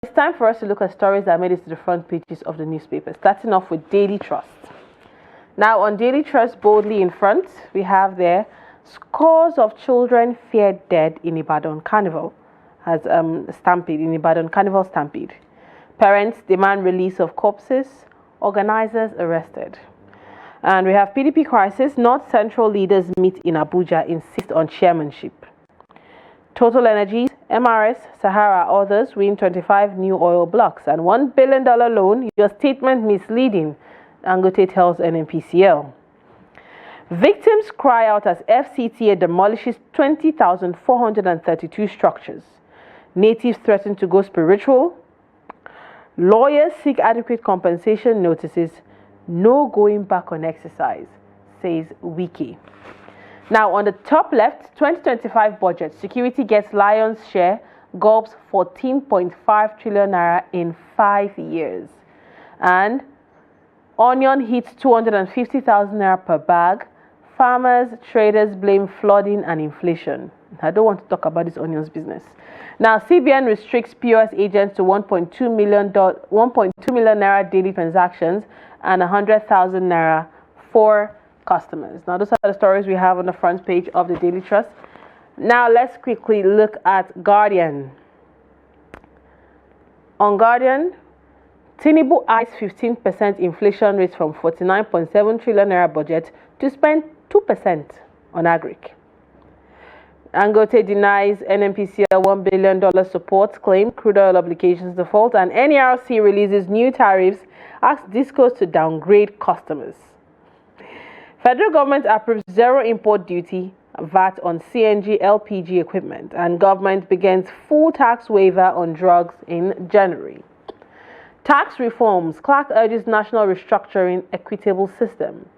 it's time for us to look at stories that made it to the front pages of the newspaper, starting off with Daily Trust. Now, on Daily Trust, boldly in front, we have there, scores of children feared dead in Ibadan carnival, as stampede, in Ibadan carnival stampede. Parents demand release of corpses, organizers arrested. And we have PDP crisis, North Central leaders meet in Abuja, insist on chairmanship. Total Energies, MRS, Sahara, others win 25 new oil blocks and $1 billion loan. Your statement misleading, Dangote tells NNPCL. Victims cry out as FCTA demolishes 20,432 structures. Natives threaten to go spiritual. Lawyers seek adequate compensation notices. No going back on exercise, says Wiki. Now, on the top left, 2025 budget, security gets lion's share, gulps 14.5 trillion naira in 5 years. And onion hits 250,000 naira per bag. Farmers, traders blame flooding and inflation. I don't want to talk about this onions business. Now, CBN restricts POS agents to 1.2 million naira daily transactions and 100,000 naira for customers. Now, those are the stories we have on the front page of the Daily Trust. Now, let's quickly look at Guardian. On Guardian, Tinubu eyes 15% inflation rate from 49.7 trillion naira budget to spend 2% on agric. Dangote denies NNPCL $1 billion support claim, crude oil obligations default, and NERC releases new tariffs, asks discos to downgrade customers. Federal government approves zero import duty, VAT on CNG LPG equipment, and government begins full tax waiver on drugs in January. Tax reforms, Clark urges national restructuring equitable system.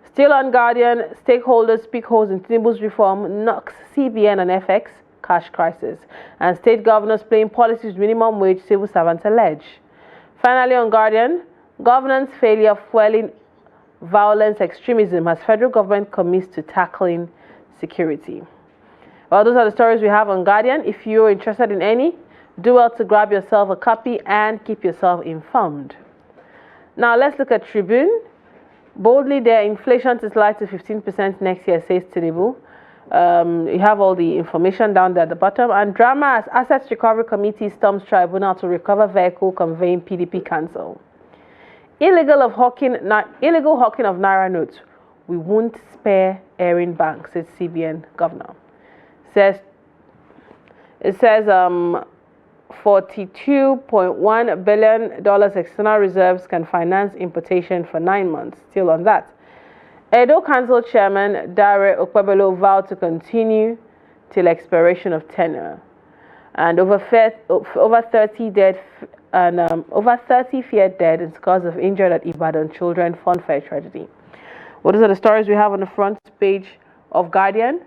Still on Guardian, stakeholders speak holes in Tinubu's reform, knocks CBN and FX, cash crisis, and state governors playing policies minimum wage, civil servants allege. Finally on Guardian, governance failure fueling violence extremism as federal government commits to tackling security. Well, those are the stories we have on Guardian. If you're interested in any, do well to grab yourself a copy and keep yourself informed. Now let's look at Tribune. Boldly there, inflation to slide to 15% next year, says Tinubu. You have all the information down there at the bottom. And drama as Assets Recovery Committee storms tribunal to recover vehicle conveying PDP cancel. Illegal hawking of Naira notes. We won't spare airing banks, says CBN governor. It says $42.1 billion external reserves can finance importation for 9 months. Still on that. Edo Council Chairman Dare Okpebelo vowed to continue till expiration of tenure. And over 30 dead and over 30 feared dead and scores of injured at Ibadan children funfair tragedy. Well, those are the stories we have on the front page of Guardian.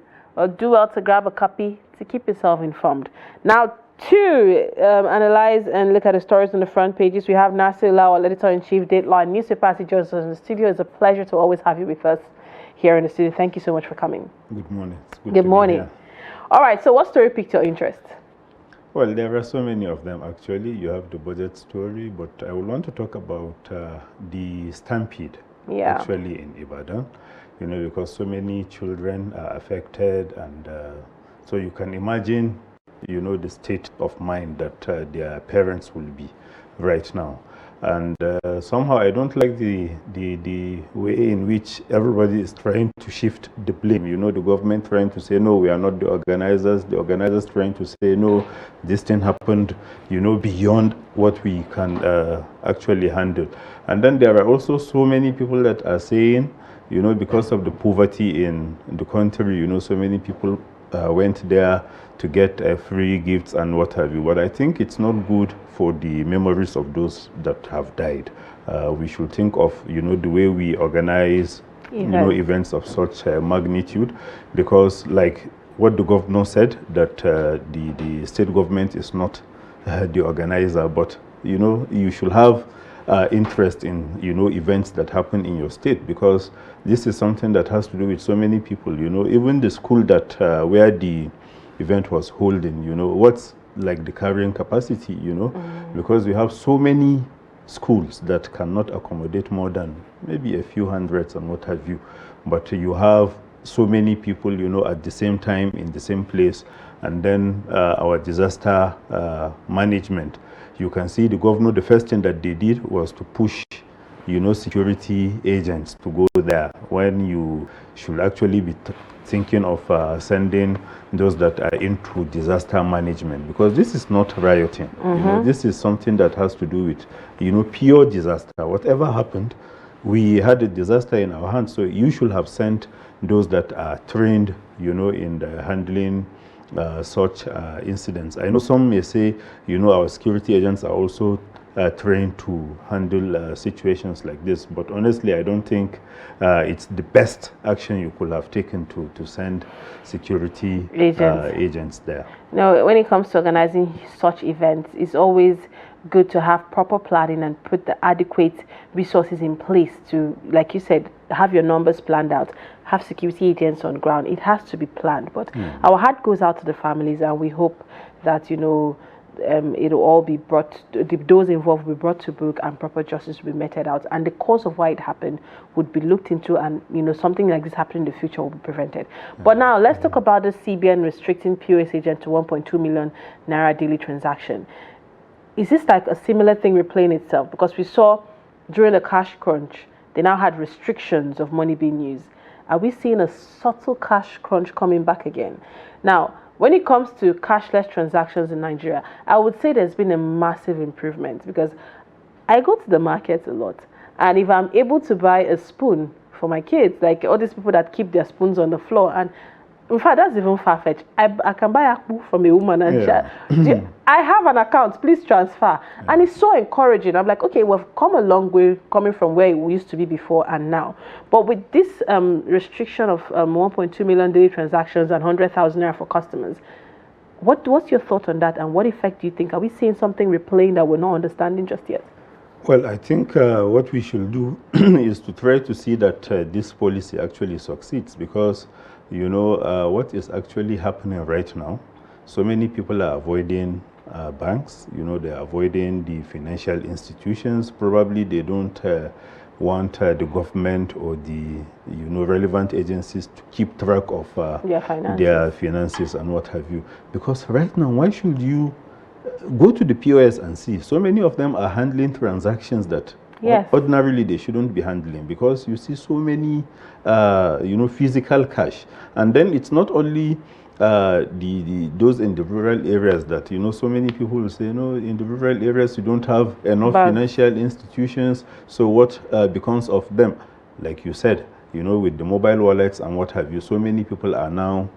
Do well to grab a copy to keep yourself informed. Now, to analyze and look at the stories on the front pages, we have Nasir Lawal, editor-in-chief, Dateline newspaper. As he joins us in the studio, it's a pleasure to always have you with us here in the studio. Thank you so much for coming. Good morning. Good morning. All right, so what story piqued your interest? Well, there are so many of them actually. You have the budget story, but I would want to talk about the stampede actually in Ibadan. You know, because so many children are affected, and so you can imagine, you know, the state of mind that their parents will be right now. And somehow I don't like the way in which everybody is trying to shift the blame. You know, the government trying to say, no, we are not the organizers trying to say, no, this thing happened, you know, beyond what we can actually handle. And then there are also so many people that are saying, you know, because of the poverty in the country, you know, so many people went there to get free gifts and what have you. But I think it's not good for the memories of those that have died. We should think of, you know, the way we organize, you know, events of such magnitude, because like what the governor said, that the state government is not the organizer, but, you know, you should have interest in, you know, events that happen in your state, because this is something that has to do with so many people. You know, even the school that where the event was holding, you know, what's like the carrying capacity, because we have so many schools that cannot accommodate more than maybe a few hundreds and what have you. But you have so many people, at the same time in the same place. And then our disaster management, you can see the governor, the first thing that they did was to push security agents to go there, when you should actually be thinking of sending those that are into disaster management, because this is not rioting. This is something that has to do with pure disaster. Whatever happened, we had a disaster in our hands, so you should have sent those that are trained in the handling such incidents. I know some may say our security agents are also trained to handle situations like this, but honestly I don't think it's the best action you could have taken to send security agents there. No, when it comes to organizing such events, it's always good to have proper planning and put the adequate resources in place to, like you said, have your numbers planned out, have security agents on ground. It has to be planned, but our heart goes out to the families, and we hope that it'll all be brought, those involved will be brought to book, and proper justice will be meted out, and the cause of why it happened would be looked into, and something like this happening in the future will be prevented. But now let's talk about the CBN restricting POS agent to 1.2 million naira daily transaction. Is this like a similar thing replaying itself? Because we saw during the cash crunch, they now had restrictions of money being used. Are we seeing a subtle cash crunch coming back again? Now, when it comes to cashless transactions in Nigeria, I would say there's been a massive improvement, because I go to the market a lot, and if I'm able to buy a spoon for my kids, like all these people that keep their spoons on the floor, and in fact, that's even far-fetched. I can buy akpu from a woman and I have an account, please transfer. And it's so encouraging. I'm like, okay, we've come a long way coming from where we used to be before and now. But with this restriction of 1.2 million daily transactions and 100,000 naira for customers, what's your thought on that, and what effect do you think? Are we seeing something replaying that we're not understanding just yet? Well, I think what we should do is to try to see that this policy actually succeeds, because what is actually happening right now, so many people are avoiding banks, they're avoiding the financial institutions. Probably they don't want the government or the relevant agencies to keep track of their finances and what have you. Because right now, why should you go to the POS and see? So many of them are handling transactions that ordinarily they shouldn't be handling, because you see so many physical cash. And then it's not only those in the rural areas that so many people will say, in the rural areas you don't have enough financial institutions, so what becomes of them? Like you said, with the mobile wallets and what have you, so many people are now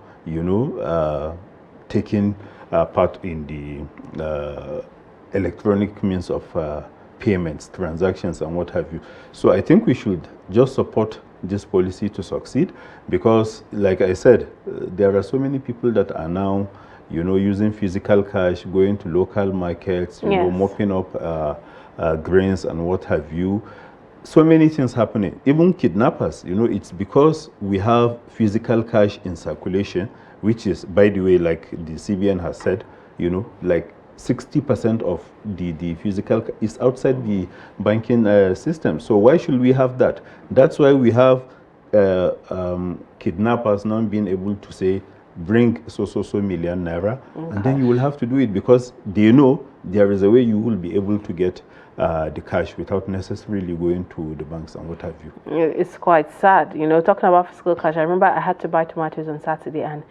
taking part in the electronic means of payments, transactions, and what have you. So I think we should just support this policy to succeed, because like I said, there are so many people that are now using physical cash, going to local markets, mopping up grains and what have you. So many things happening, even kidnappers. It's because we have physical cash in circulation, which is, by the way, like the CBN has said, like 60% of the physical is outside the banking system. So why should we have that? That's why we have kidnappers now being able to say, bring so million naira, and then you will have to do it, because they know there is a way you will be able to get the cash without necessarily going to the banks and what have you. It's quite sad, talking about physical cash. I remember I had to buy tomatoes on Saturday, and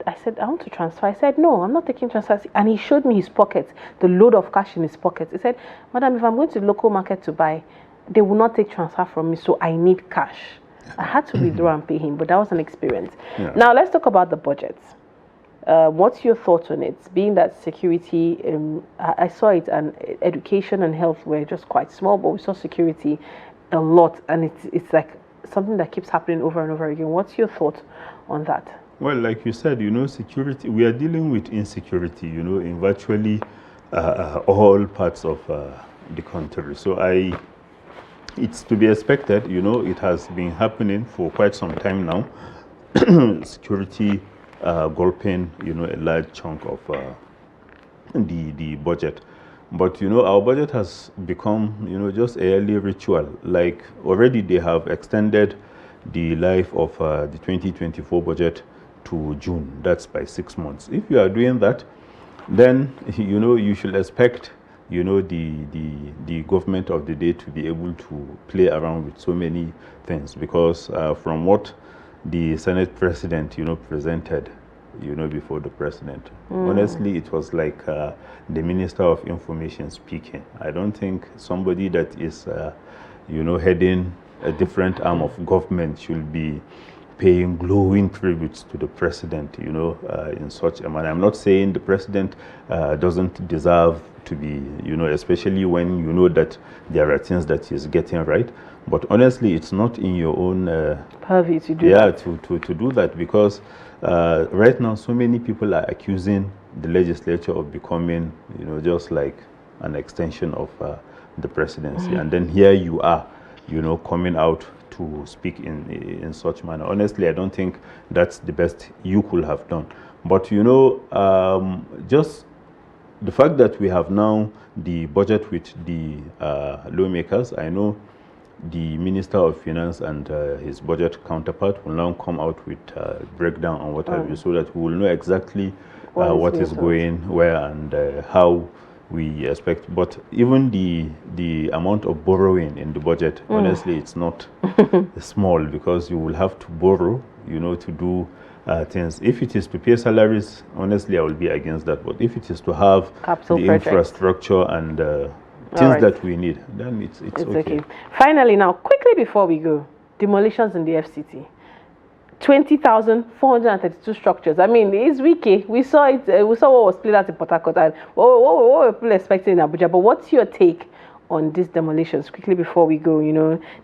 I said, I want to transfer. I said, no, I'm not taking transfer. And he showed me his pockets, the load of cash in his pockets. He said, madam, if I'm going to the local market to buy, they will not take transfer from me, so I need cash. I had to withdraw and pay him, but that was an experience. Now, let's talk about the budget. What's your thoughts on it? Being that security, I saw it, and education and health were just quite small, but we saw security a lot, and it's like something that keeps happening over and over again. What's your thought on that? Well, like you said, security, we are dealing with insecurity, in virtually all parts of the country. So it's to be expected, it has been happening for quite some time now. Security gulping, a large chunk of the budget. But our budget has become just a yearly ritual. Like already they have extended the life of the 2024 budget to June. That's by 6 months. If you are doing that, then you should expect the government of the day to be able to play around with so many things, because from what the Senate president presented before the president, honestly it was like the Minister of Information speaking. I don't think somebody that is heading a different arm of government should be paying glowing tributes to the president, in such a manner. I'm not saying the president doesn't deserve to be, especially when you know that there are things that he's getting right. But honestly, it's not in your own purview to do that. To do that, because right now so many people are accusing the legislature of becoming, just like an extension of the presidency. And then here you are, coming out to speak in such manner. Honestly, I don't think that's the best you could have done. But just the fact that we have now the budget with the lawmakers, I know the Minister of Finance and his budget counterpart will now come out with breakdown on what have you, so that we will know exactly what is going where and how we expect. But even the amount of borrowing in the budget, honestly, it's not small, because you will have to borrow, to do things. If it is to pay salaries, honestly, I will be against that. But if it is to have capital the project, infrastructure and things that we need, then it's okay. Finally, now, quickly before we go, demolitions in the FCT. 20,432 structures. I mean, it's wiki. We saw it. We saw what was played out in Port Harcourt, and what were people expecting in Abuja. But what's your take on these demolitions? Quickly before we go,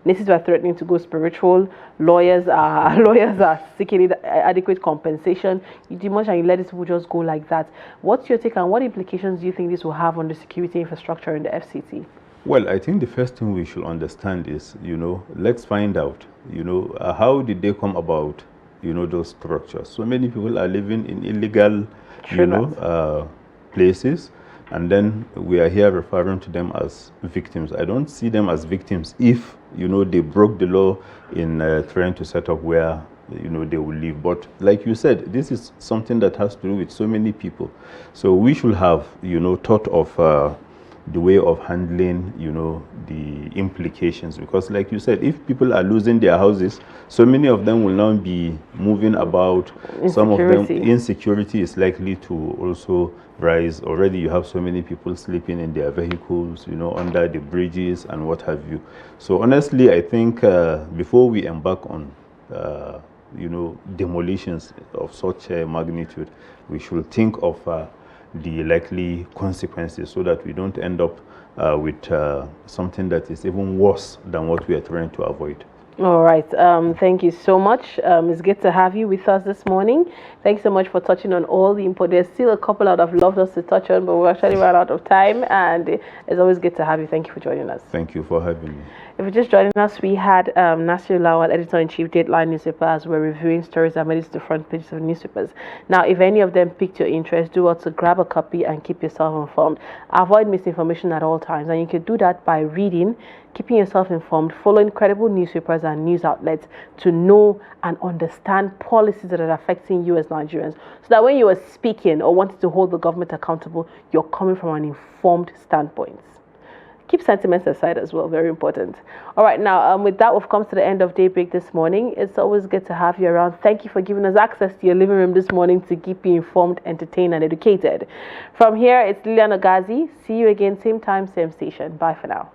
nurses are threatening to go spiritual. Lawyers are seeking adequate compensation. You demolish and you let these people just go like that. What's your take, and what implications do you think this will have on the security infrastructure in the FCT? Well, I think the first thing we should understand is, let's find out, how did they come about, those structures. So many people are living in illegal, places, and then we are here referring to them as victims. I don't see them as victims if, they broke the law in trying to set up where, they will live. But like you said, this is something that has to do with so many people. So we should have, thought of the way of handling, the implications, because like you said, if people are losing their houses, so many of them will now be moving about. Some of them, insecurity is likely to also rise. Already you have so many people sleeping in their vehicles, under the bridges and what have you. So honestly, I think before we embark on demolitions of such a magnitude, we should think of the likely consequences, so that we don't end up with something that is even worse than what we are trying to avoid. All right. Thank you so much. It's good to have you with us this morning. Thanks so much for touching on all the important. There's still a couple I'd have loved us to touch on, but we're actually run out of time, and it's always good to have you. Thank you for joining us. Thank you for having me. If you're just joining us, we had Nasir Lawal, editor-in-chief, Dateline newspaper, as we're reviewing stories that made it to the front pages of newspapers. Now, if any of them piqued your interest, do also grab a copy and keep yourself informed. Avoid misinformation at all times, and you can do that by reading, keeping yourself informed, following credible newspapers and news outlets to know and understand policies that are affecting you as Nigerians, so that when you are speaking or wanting to hold the government accountable, you're coming from an informed standpoint. Keep sentiments aside as well, very important. All right, now with that, we've come to the end of Daybreak this morning. It's always good to have you around. Thank you for giving us access to your living room this morning to keep you informed, entertained, and educated. From here, it's Lilian Ogazi. See you again, same time, same station. Bye for now.